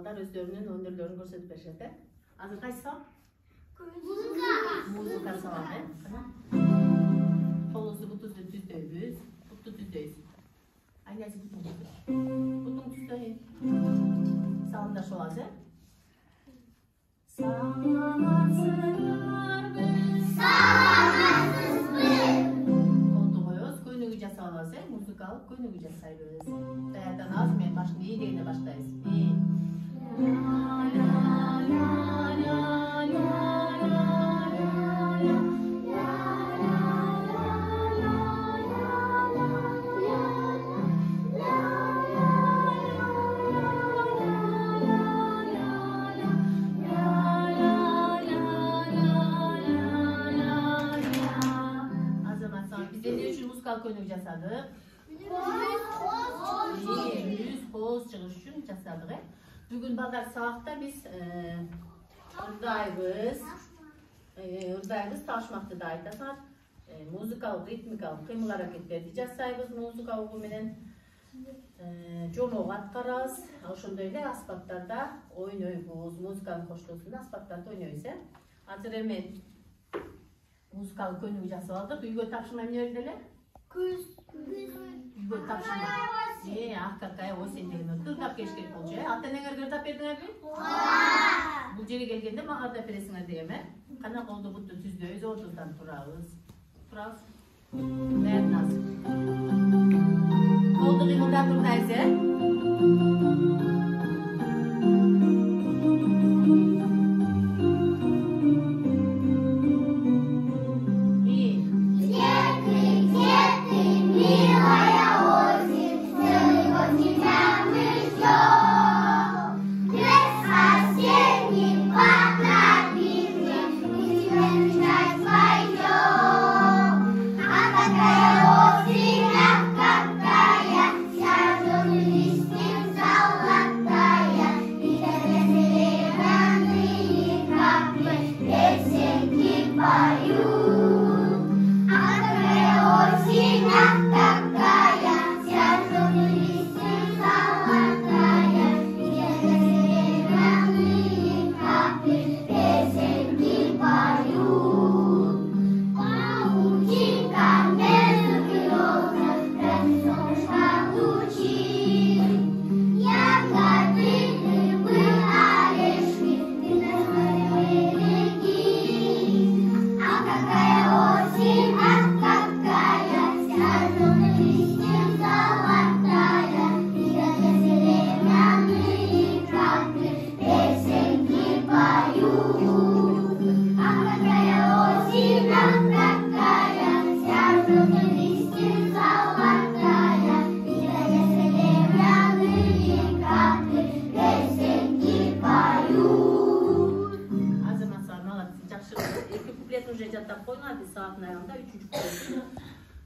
балдар өздөрүнүн өнөрлөрүн көрсөтүп беришет. Азыр кайсы сабак? Музыка сабагы. Колубузду бутубузду түздөйбүз. Буту түздөйбүз. Айнасы бутун түздө. Бутун түздөйүн. Салымдашып алабыз, э? Саламатсыздарбы? Саламатсызбы? Колду коебуз, көйнөгү жасап алабыз, э? Музыкалык көйнөгү жасайбыз. Даярдан алабыз, мен башын и дегенде баштайбыз. Көйнөк жасадык. Жүз кооз чыгыш үчүн жасадык, э? Бүгүн балдар сабакта биз ырдайбыз. Табышмакты да айтасат. Музыкалык, ритмикалык кыймыл аракеттерди жасайбыз музыка угу менен. Жомок аткарабыз. Ошондой эле аспаптарда ойнойбуз. Музыканын коштоосунда аспаптарда ойнойбуз, э? Азыр эми музыкалык көйнөк жасап алдык. Үйгө тапшырма эмне берди эле? Үйгө тапшырма. Ах, какая осень деген ырдап келиш керек болчу, э? Ата-энеңерге ырдап бердиңерби? Ооба. Бул жерге келгенде мага ырдап бересиңер дегем, э? Кана колду буту түздөйбүз, ордубуздан турабыз. Даярдынабыз. Колду кыймылдап турдайбыз, э?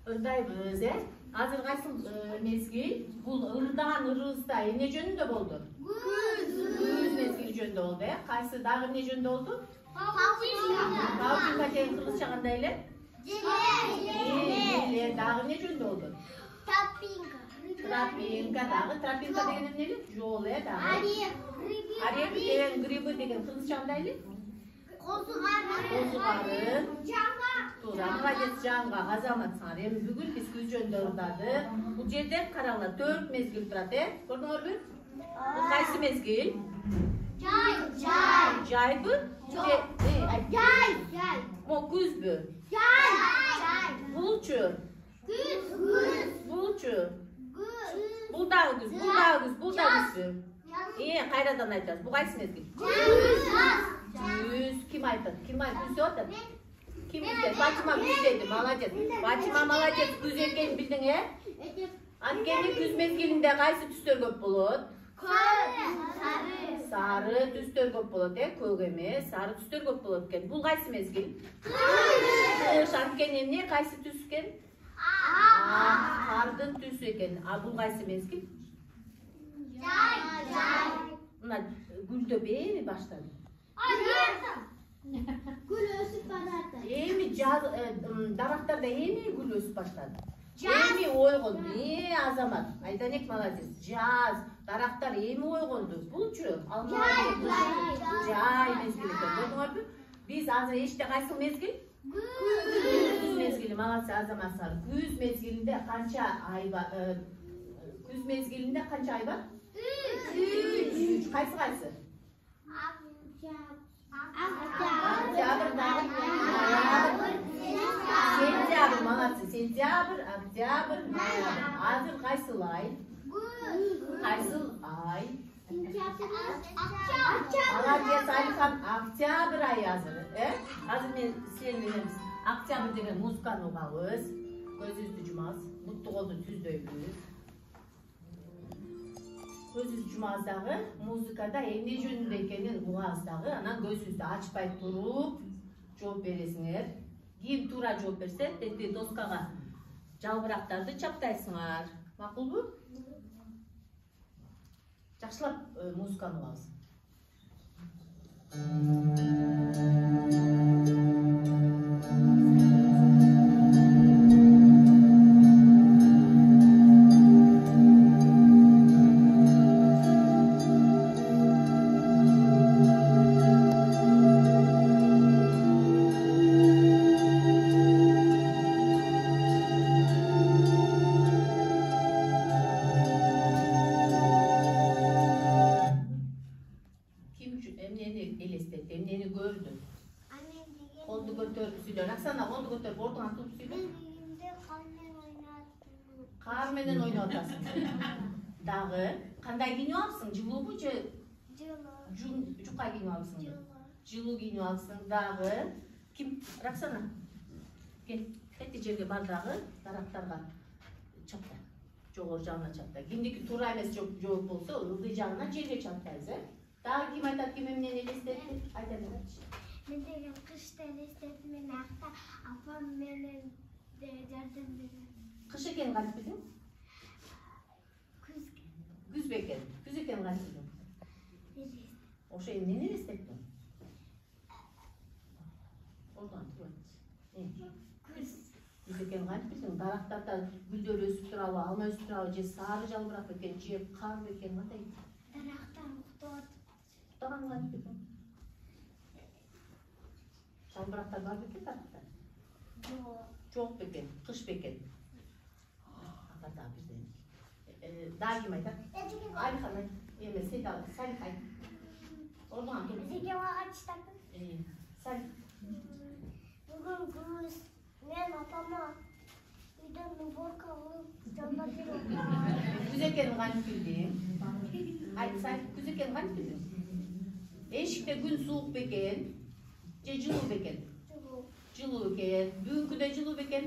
Ырдайбыз, э? Азыр кайсы мезгил? Бул ырдаган ырыбызда эмне жөнүндө болду? Күз мезгили жөнүндө болду, э? Кайсы дагы эмне жөнүндө болду? Паутинка деген кыргызча кандай эле? Эле. Дагы эмне жөнүндө болду? Тропинка дагы. Тропинка деген эмне эле? Жол, э, дагы. Орех деген, грибы деген кыргызча кандай эле? Козугарын. Туура, молодец, жаңга азаматсыңар. Эми бүгүн биз күз жөнүндө ырдадык. Бул жерде караңлар, 4 мезгил турат, э? Көрдүңөрбү? Бул кайсы мезгил? Жайбы? Жай. Мо күзбү? Булчу? Булчу? Бул дагы күз, бул дагы күзбү? Кайрадан айтабыз. Бул кайсы мезгил? Күз. Ким айтат? Ким күз деп атат? Kim izledi? Fatıma küz dedi, молодец. Fatıma молодец, küz ekeni bildin, he? Ankeni küz mezgilinde kaysı tüstör köp bolot? Sarı tüstör köp bolot, he? Köp emes, sarı tüstör köp bolot eken. Bul kaysı mezgil? Kış. Ankeni emne kaysı tüs eken? Kardın tüsü eken. Bul kaysı mezgil? Mına gültöpe mi başladı? Gül ösüp başladı. Emi daraklarda emi gül ösüp başladı. Эми ойгонду. Азамат. Айданек молодец. Жаз. Дарактар эми ойгонду. Булчу. Жай мезгили. Көрдүңөрбү? Биз азыр эште кайсы мезгил? Күз мезгили. Молодец Азамат сар. Күз мезгилинде канча ай бар? Күз мезгилинде канча ай бар? 3. Кайсы? Сентябрь, молодцы. Сентябрь, октябрь, ноябрь. Азыр кайсыл ай? Кайсыл ай? Молодец, Алихан. Октябрь ай азыр. Азыр мен силер менен октябрь деген музыканы угабыз. Көзүбүздү жумабыз. Бутту колду түздөйбүз. Көзүбүздү жумабыз дагы музыкада эмне жөнүндө экенин угабыз дагы. Анан көзүбүздү ачпай туруп жооп бересиңер. Ким туура жооп берсе, тетти доскага жалбырактарды чаптайсыңар. Макулбу? Жакшылап музыканы угабыз. Кар менен ойноп атасың. Дагы кандай кийинип алыпсың? Жылуубу же? Жука кийинип алыпсың? Жылуу кийинип алыпсың. Дагы ким? Роксана. Кел, эти жерге бар дагы дарактарга чапта. Жогору жагына чапта. Кимдики туура эмес жооп болсо, ылдый жагына жерге чаптайсыз, Дагы ким айтат, ким эмнени элестетти? Айта берчи. Мен деген кышты элестеттим, мен акта апам менен жардам берем. Кыш экенин кантип билдиң? Күз бекен. Күз экенин кантип билдиң? Ошо эмнени элестеттиң? Ордон турат. Күз экенин кантип билдиң? Дарактарда гүлдөр өсүп турабы, алма өсүп турабы, же сары жалбырак бекен, же кар бекен, кандай? Дарактар уктап. Уктаганын кантип билдиң? Жалбырактар бар бекен дарактар? Жок бекен, кыш бекен. Дагы ким айтат? Алихан айт. Эмес, сен дагы Салих айт. Ордуңан тур. Сизге агачтап. Салих. Бүгүн күз мен апама үйдөн уборка кылып жамдап берем. Күз экенин кантип билдиң? Айт Салих, күз экенин кантип билдиң? Эшикте күн суук бекен, же жылуу бекен? Жылуу экен. Бүгүнкү да жылуу бекен.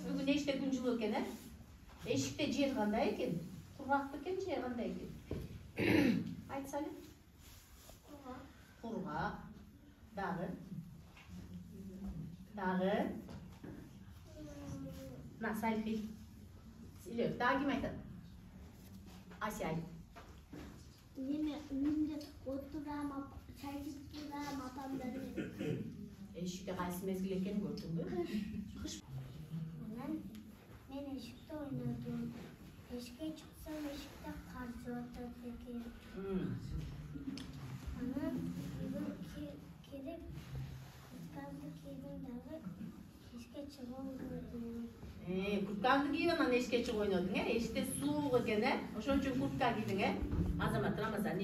Бүгүн эшикте күн жылуу экен, Эшикте жер кандай экен? Кургак бекен, жер кандай экен? Айт Салих. Кургак. Дагы. На, Салих. Силер, дагы ким айтат? Ася айт. Неме үйүмдө отурам, чай ичип турам, апам менен. Эшикте кайсы мезгил экенин көрдүңбү? Кыш. Мен эшикте ойнодум. Эшикке чыксам, эшикте кар жаап атат экен. Анан кирип, курткамды кийдим дагы эшикке чыгып ойнодум. Курткаңды кийип анан эшикке чыгып ойнодуң, Эшикте суук экен, Ошон үчүн куртка кийдиң, Азамат, Рамазан.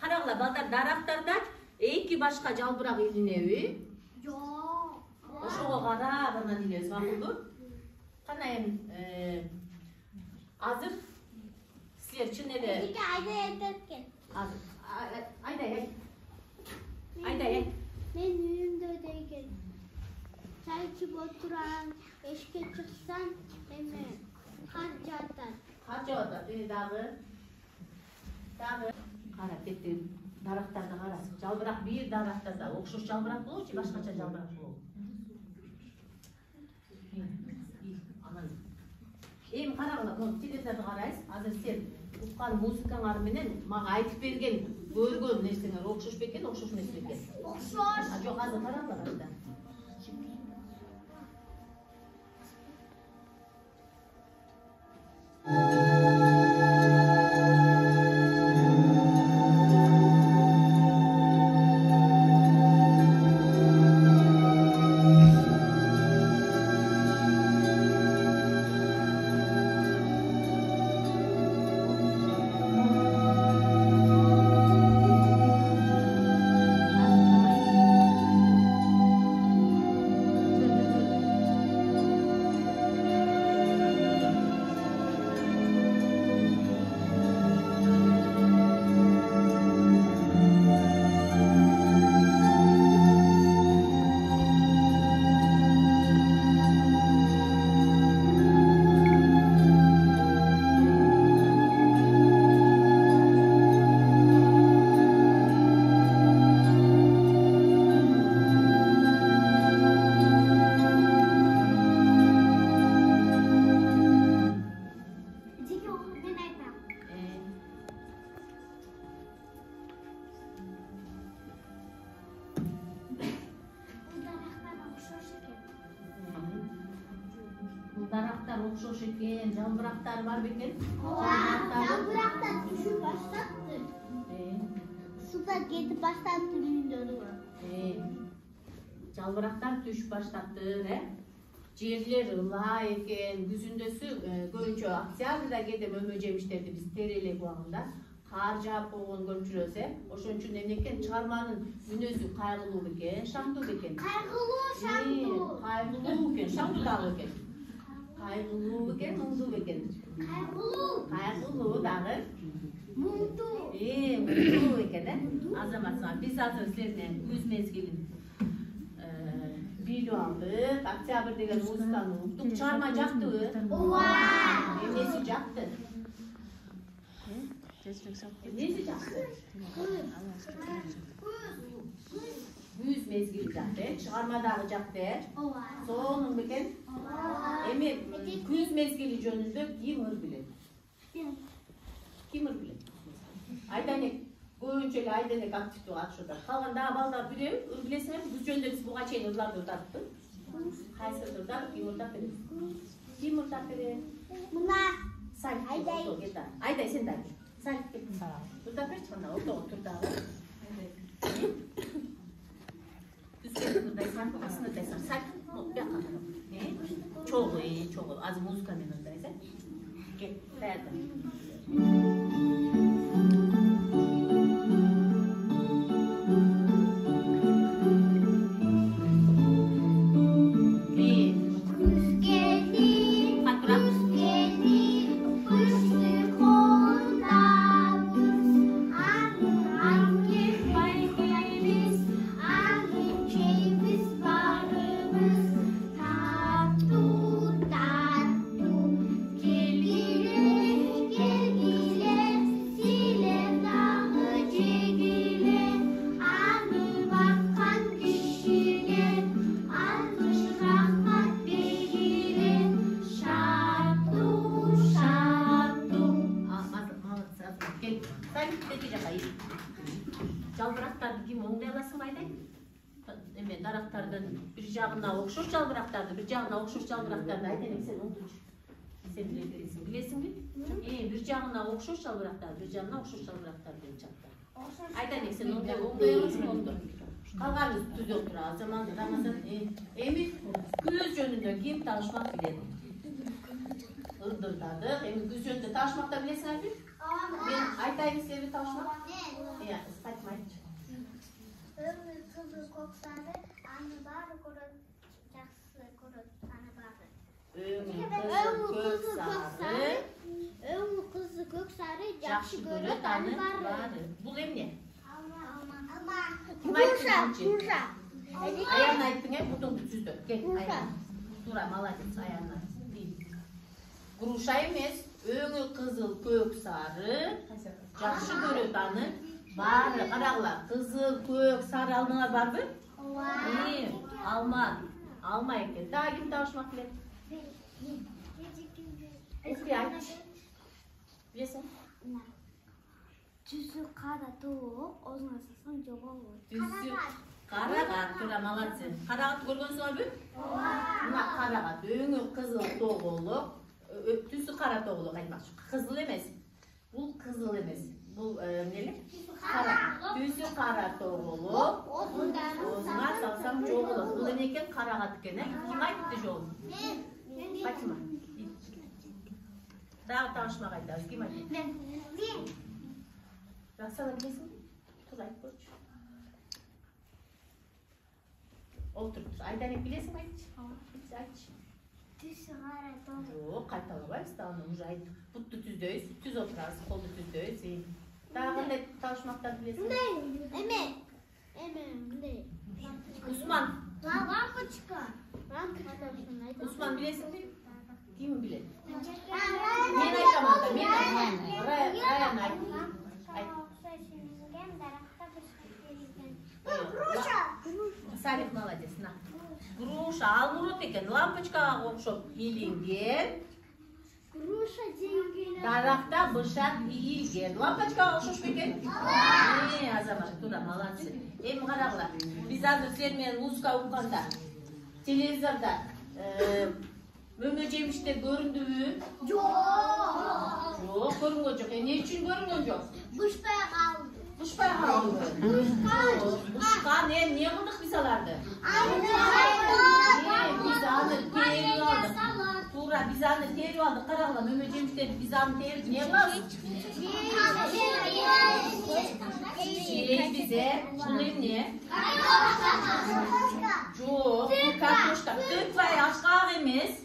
Карагыла, балдар, дарактарда эки башка жалбырак илинеби? Жок. Ошого карап анан илебиз, макулбу? Кана азыр силер чын эле Айдай айтаткен. Айдай. Мен үйүмдө деген чай ичип отурам, эшикке чыксам, эме кар жаатат. Кар жаатат, дагы. Кара, кетти. Дарактарда кара. Жалбырак бир дарактарда окшош жалбырак болобу, же башкача жалбырак болобу? Эми карагыла, телевизорду карайсыз. Азыр сен уккан музыкаңар менен мага айтып берген, көргөн нерсеңер окшош бекен, окшош эмес бекен? Окшош. Жок, азыр карагыла кайда. Daraqtar okşoş eken, жалбырактар бар бекен? Жалбырактар düşüp başlattı. Suda ketip başlattı düğünleri var. Жалбырактар düşüp başlattı, Жерler ылаа экен, күзүндөсү көбүнчө октябрда кетем өмө жемиштерди биз терелеп убагында кар жаап койгон көрүп жүрөбүз, Ошон үчүн эмне экен, чыгарманын мүнөзү кайгылуу бекен, шаңдуу бекен. Кайгылуу, шаңдуу. Кайгылуу бекен, шаңдуу дагы бекен. Кайгылуу бекен, муңдуу бекен. Кайгылуу дагы. Муңдуу. Муңдуу бекен, Азаматсыңар. Биз азыр силерден күз мезгилин билип алдык. Октябрь деген музыканы уктук. Чыгарма жактыбы? Ооба. Эмнеси жакты? Эмнеси жакты? Күз мезгили жакты, чыгарма дагы жакты. Ооба. Сонун бекен? Эми күз мезгили жөнүндө ким ыр билет? Ким ыр билет? Айданек көбүнчө эле Айданек активдүү катышууда. Калган дагы балдар билеби? Ыр билесиңерби? Күз жөнүндө биз буга чейин ырларды ырдаттык. Кайсы ырдар? Ким ырдап берет? Ким ырдап берет? Мына Сай, Айдай сен дагы. Сай, ырдап берчи мына ортого тур дагы. Түскөн ырдайсың, асын ырдайсың. Сай, бияка. Чогуу, азыр музыка менен ырдайсың. Кел, даярда. Жалбырактарды ким оңдай аласың Айдай? Эме дарактардын бир жагына окшош жалбырактарды, бир жагына окшош жалбырактарды Айдай сен оңдойчу. Сен билесиңби? Бир жагына окшош жалбырактарды, бир жагына окшош жалбырактарды деп жатты. Айдай сен оңдай аласың, оңдой. Калганы түзөк турат. Заман Рамазан эми күз жөнүндө ким таашмак билет? Ырдырдадык. Эми күз жөнүндө таашмакты билесиңерби? Мен айтайын силерге таашмак. Fatma айтчы. Ömür kızı koksarı, anı bari korun, jaksı korun, anı bari. Ömür kızı koksarı, jakşı korun, anı bari. Bul emne? Alma. Kursa. Ayağını ayttın budun süzdü. Gel ayağını. Dura, молодец, ayağını. Груша эмес, өңү кызыл көк сары, жакшы көрөт аны. Бары, карагыла, кызыл, көк, сары алмалар барбы? Алма. Алма экен. Дагы ким таашмак билет? Эски айтчы. Билесиң? Түсү кара тоок, озуна сасаң жоболот. Түсү карагат, тура молодцы. Карагат көргөнсүңөрбү? Мына карагат, өңү кызыл тоголук, Tüsü kara toğulu kaymakçı. Kızıl emes. Bu kızıl emes. Bu nelik? Kara. Tüsü kara toğulu. Ozuna salsam çoğulu. Bu neken kara katkene. Kim ayıptı çoğulu? Fatima. Daha tanışma kaydı. Kim ayıptı? Raksalar kesin. Tuz ayıp koç. Otur. Aydan bilesin mi hiç? Hiç. Yok, kaytalıbayız da onu uzay. Putlu tüzdöyiz, tüz oturarız, kolu tüzdöyiz. Daha ne tanışmaktan bilesin? Osman. Osman bilesin mi? Kim bilir? Men aytamanda, men aytamanda. Rayan ay. Salih молодец, на. Груша, алмұрот екен, лампочкаға оқшып иілінген. Дарақта бышақ иілген. Лампочкаға оқшып екен? Азамат, тура, молодцы. Қарағыла, біз азыр сенімен музыка оққанда, телевизорда мөмө жеміштер көрінді бі? Жоқ, көрінген жоқ. Не үшін көрінген жоқ? Бушпай қалды. Buşpay kaldı. Buşka ne kıldık biz alardı? Biz anı teri aldık. Tura biz anı teri aldık. Karağla Mehmet Cemş'ten biz anı teri ne yapalım? Bize bulayım ne? Çok. Kartoşka. Tıkvay aşkağ emez.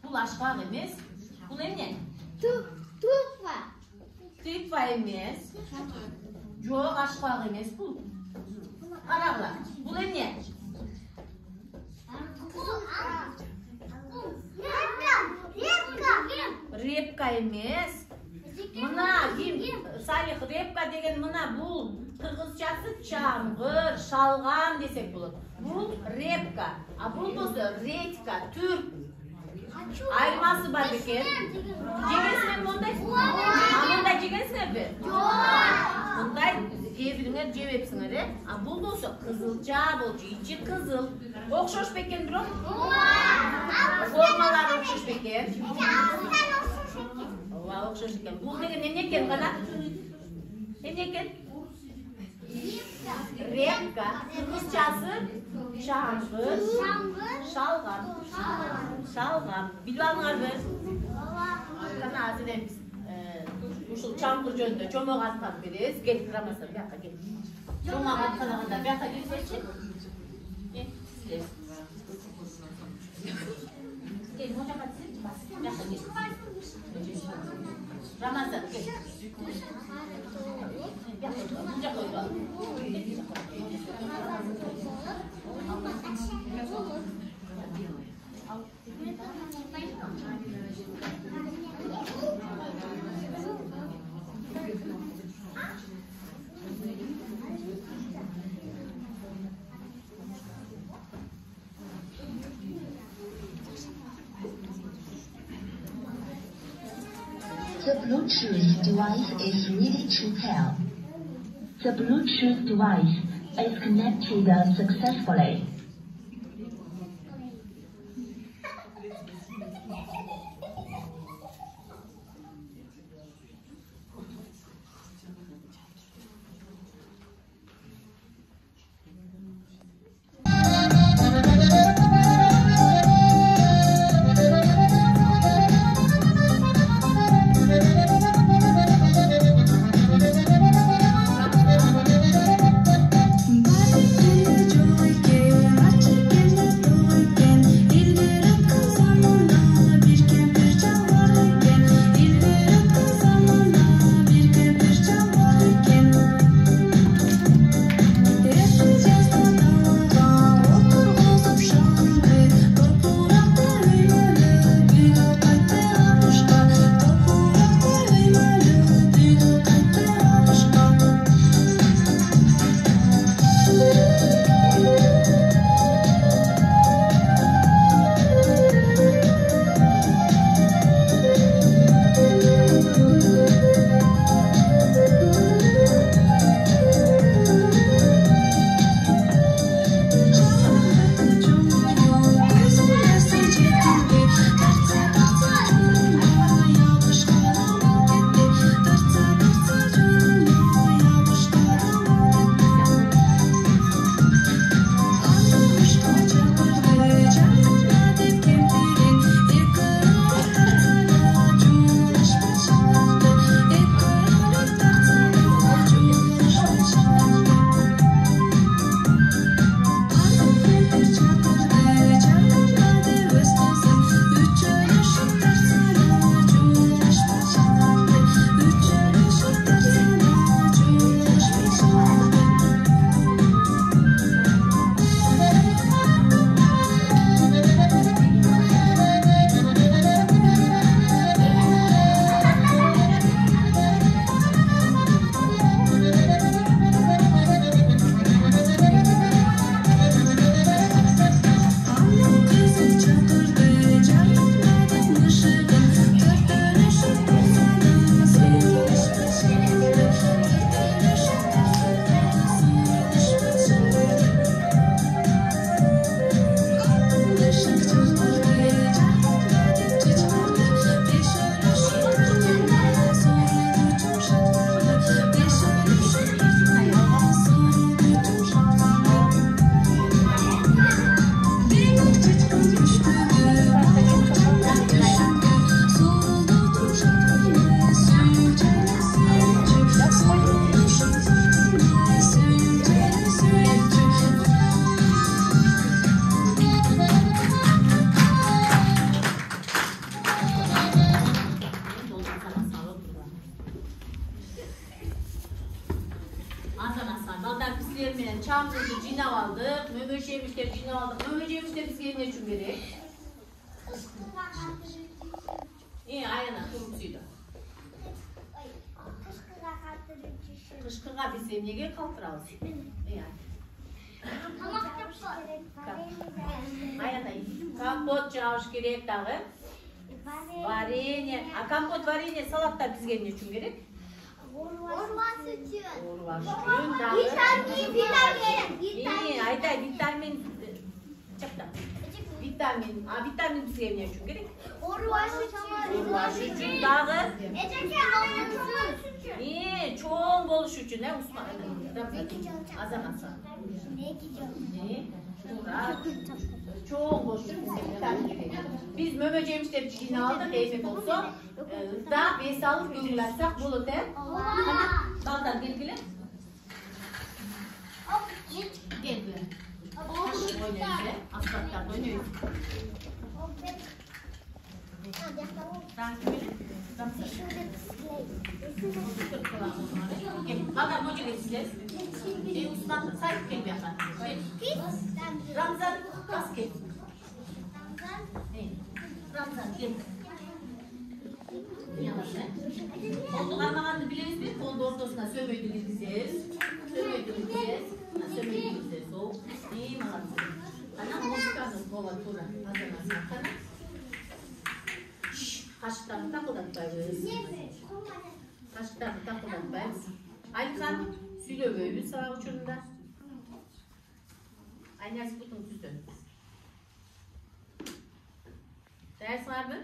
Bul aşkağ emez. Bulayım ne? Tıkvay emez. Yok aşkağ emez bu. Karağla. Bu ne? Repka emez. Mına kim? Salih repka degen mına bu. Kırgızçası çamgır, şalgam desek bulur. Bu repka. A bu bolsa retka, Türk. Ayırması var peki. Cegensine mi onday? Onday cegensine mi? Onday evlinger cevepsine. Bu bolsa kızılca bolcu, içi kızıl. Okşoş peken durum? Formalar okşoş peken. Okşoş peken. Bu ne neken kana? Ne neken? Repka. Kızılcası çamgır, şalgam. Şalgam. Bilvanlar biz. Kana aziden biz. Uşul çamgır jönde çomaq atkan biriz. Gel kıramasın. Bir dakika gel. Çomaq atkanağında bir dakika gelseçin. Gel. Gel. Moca katsın. Bir dakika gel. Ramazan gel. Bir dakika. Moca koydu. The Bluetooth device is ready to pair. The Bluetooth device is connected successfully. Joy menен çamımızı jinaap aldık. Mömöçeğimizler jinaap aldık. Mömöçeğimizler bizge ne üçün gerek? Aynen turumsuydu. Kışkıga biz nege kaldıralım? Aynen. Kompot jağış gerek dağı. Varenye. Kompot varenye salatta bizge ne üçün gerek? Orman sütü. Orman sütü dağı. Vitamin. Çıktı. Vitamin bizge ne üçün gerek? Orman sütü. Dağı. Sütü. Çoğun boluş üçün ne Osman? Azamasa. Çoğun boluş üçün vitamin gerek. Biz mömöceğimizde jina aldık, eğmek olsa da besalık gücülersek bulup der. Daldan gelgili. Gelgili. Oynayınca, asfaltlarda oynuyoruz. Bakalım hoca geçeceğiz. Osman sahip kelime yapar. Ramazan basket. Ramazan gel. Koltuğu almağını biliriz mi? Koltuğu ortasına sömöydü gideceğiz. Sömöydü gideceğiz. Soğuk. İyi mi alsın? Ana musikanın kovatura. Hazırlasın. Kana. Kaşıklarını takılatmayız. Kaşıklarını takılatmayız. Aykan sülö böyle sağ uçunda. Aynen sıkıntı tüzdü. Ders var mı?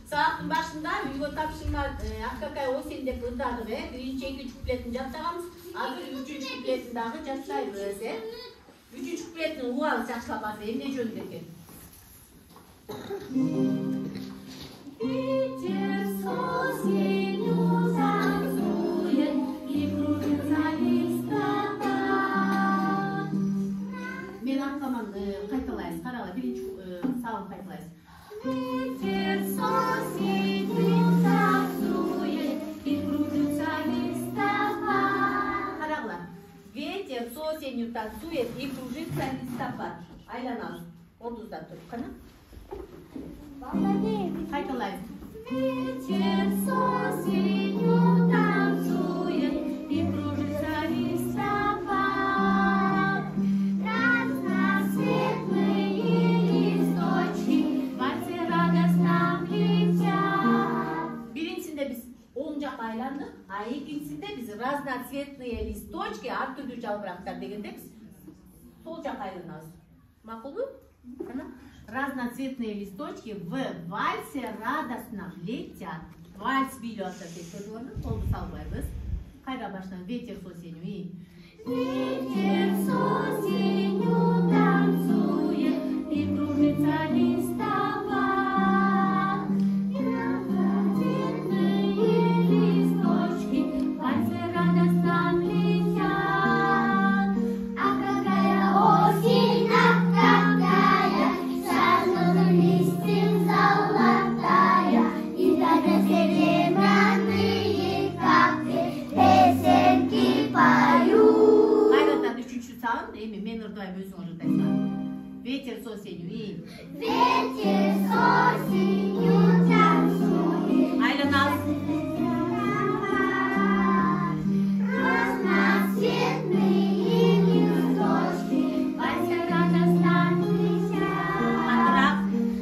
Saatin başında Hügo Tapşınlar Akkakay o sende fırdadı ve birinci ikinci kupletin cattağımız hazır üçüncü kupletin dağı cattayı böylese. Üçüncü kupletin uğalı çakşabası hem ne cöndeki. Men atlaman kaytalayız, karala birinci sağın kaytalayız. Ветер с осенью танцует и кружится листопад. Aylanalım. Orduzdan dur. Kana. Kaytalayız. Ветер с осенью танцует и кружится листопад. Разноцветные листочки вальсы радостно летят. Birincisinde biz oyuncak aylandık. İkincisinde biz разноцветные листочки art türlü çalbıraklar degende biz solcak aylanız. Makul mu? Разноцветные листочки в вальсе радостно летят. Вальс biliyorsa tekrar onu oldu sallayız. Kayra baştan ветер с осенью. Ветер с осенью танцует и кружится листопад. Разноцветные листочки вальсы радостно летят. А какая осень, а какая, сразу листьев золотая, и даже серебряные капли песенки поют. Hayrattan üçüncü sağın değil mi? Men ırdayım özün ırdaysan. Ветер с осенью и Ветер с осенью танцует. Айланас. Разноцветные листочки. Вася радостная. Атырак.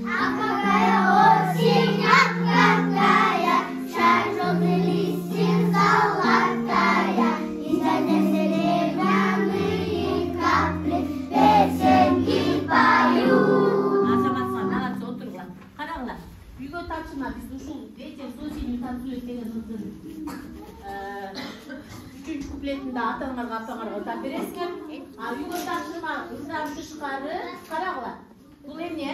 А какая осень, а какая, шар желтый листьев золотая, и задней серебряные капли песенки поют. Азаматсыңар, молодцы, отырыңlar. Қараңlar. Үйге тапшырма, біз ушул ветер с осенью танцует деген кыздын үчүнчү куплетинде атаңарга апаңарга отап бересиңер. А үйгө тапшырма, кыздар тышкары караңlar. Бул эмне?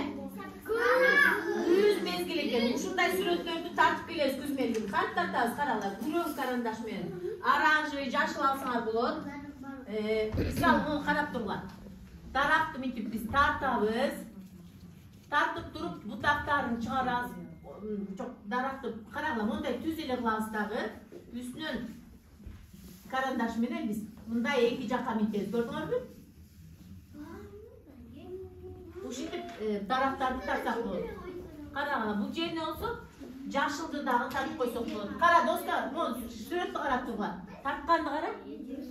Күз мезгили экен. Ушундай сүрөттөрдү тартып келебиз күз мезгили. Кантип тартабыз караңlar. Күрөң карандаш менен. Оранжевый, жашыл алсаңар болот. Мисалы муну карап туруңар. Даракты мынтип биз тартабыз. Тартып туруп бутактарын чыгарабыз. Жок, даракты караңlar, мындай түз эле кылабыз дагы. Үстүнөн карандаш менен биз мындай эки жакка мынтебиз. Көрдүңөрбү? Ушинтип дарактарды тартсак болот. Караңlar, бул жерине болсо жашылды дагы тартып койсок болот. Кара достор, могу сүрөттү карап тургула. Тартканды кара.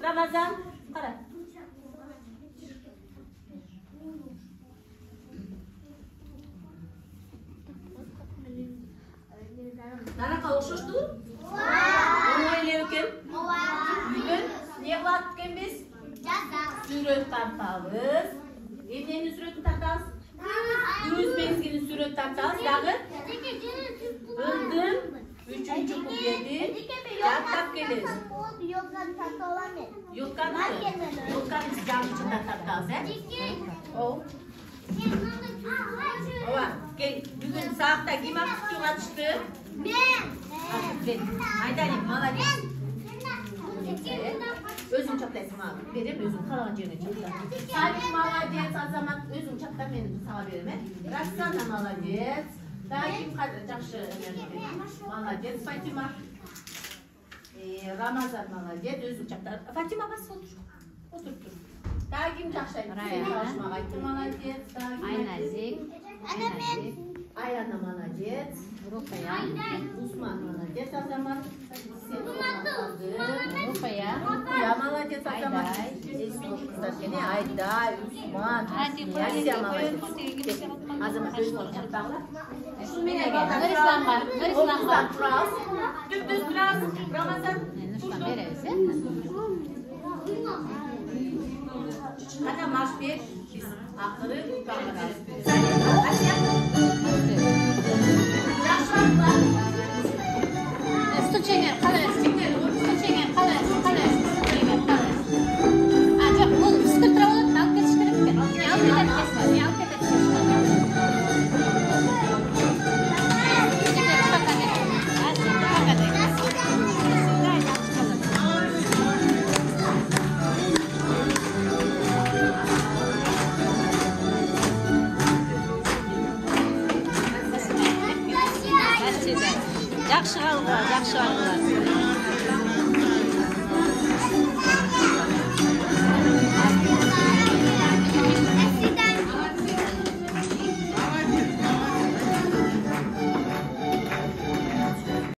Рамазан, кара. Даракка окшоштубу? Оңой эле экен. Бүгүн эмне кылат экенбиз? Сүрөт тартабыз. Эмненин сүрөтүн тартабыз? Күз мезгилинин сүрөт тартабыз дагы. Ылдым үчүнчү куплети тартап келебиз. Yokkаны тарта аламын. Yokkаны биз жаңычында тартабыз, Ооба. Ооба, кел. Бүгүн саатта ким активге катышты? Мен. Айдарим, молодец. Өзүң чактайсың мага. Берем, өзүң каалаган жерине чакта. Сабит молодец, Азамат өзүң чакта, мен сага берем, Роксана молодец. Дагы ким жакшы молодец, Фатима. Рамазан молодец, өзүң чакта. Фатима бас отур. Отуруп тур. Дагы ким жакшы айтты, молодец. Айназик. Аяна молодец. Усман молодец, Азамат. Рупая. Я молодец, Азамат. Айдай, Усман. Яся молодец. Азамат өзүң чактагыла. Нурисламга. Турабыз. Түп-түз турабыз. Рамазан. Нурислам беребиз, Кана марш бер. Биз акыры уктабыз. Стучеңер, калабер. Стучеңер, калабер. А, жок, бул скыртыра болот, алып кетиш керек экен. Мен алып кетет. Жакшы калгыла.